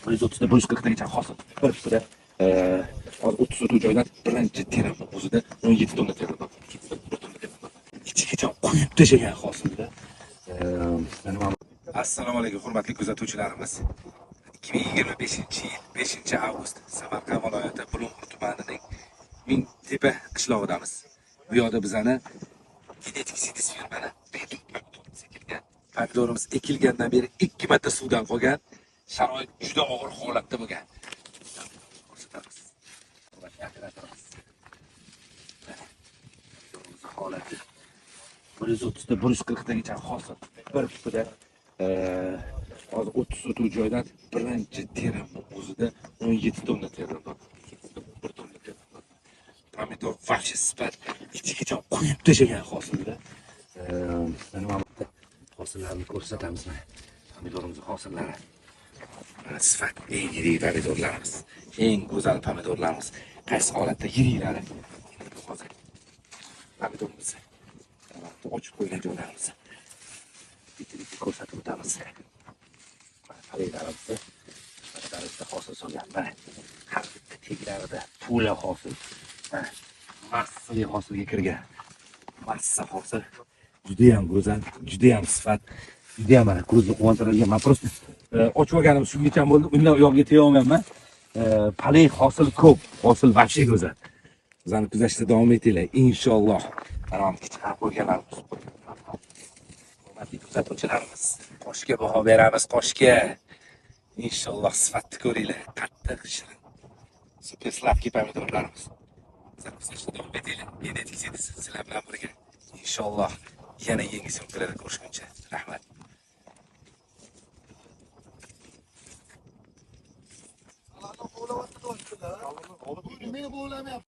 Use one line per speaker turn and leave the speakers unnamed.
130 ta 140 tagacha hosil. Bir haftada hozir 30 sotuvchi joydan birinchi terimni o'zida 17 tonna terildi. 1 tonna terildi. Ichigacha quyib tashagan hosilda. Assalomu alaykum hurmatli kuzatuvchilarimiz. 2025-yil 5-avgust Samarqand viloyati Bulung'ur tumanining Mingtepa qishlog'idamiz. Bu yoqda bizani genetik sintez firmani ekilgan. Pomidorimiz ekilgandan beri 2 marta suvdan qolgan. Sharoit juda og'ir holatda bo'lgan. Ko'rsatamiz. Holati 130 ta 140 tagacha hosil. Bir haftada hozir 30 sotuv joydan birinchi terimni o'zida 17 tonna terildi. 1 tonna terildi. Pomidor vahshiy sifat ichigacha quyib tashagan hosilda. Mana bu hosillarni ko'rsatamiz. Pomidorimiz hosillari. Mana sifat eng yirik pomidorlarimiz. Eng go'zal pomidorlarimiz. Qaysi holatda yiriklari. Hozir pomidorimiz ochib qo'ygan joylarimiz. Bitta ko'rsatib o'tamiz. Paleylarimizni darajada hosil solgan. Mana har bitta teglarida to'la hosil. Mana massali hosilga kirgan. Massa hosil. Juda ham go'zal, juda ham sifat, juda ham mana ko'zni quvontiradigan. Men prosta ochib olganim shungacha bo'ldi. Undan u yoqqa tega olmayman. Paley hosil ko'p, hosil vahshiy go'zal. Bizani kuzatishda davom etinglar. Inshaalloh. Mana bu chiqarib qo'yganlarimiz. Hurmatli kuzatuvchilarimiz, qoshga baho beramiz, qoshga. Inshaalloh sifatni ko'ringlar. Qattiq shirin. Super sladkий pomidorlarimiz. Bizani kuzatishda davom etinglar. Genetik sintez sizlar bilan birga. Inshaalloh yana yangi syomkalarda ko'rishguncha. Rahmat.
Meni bo'lamayapti.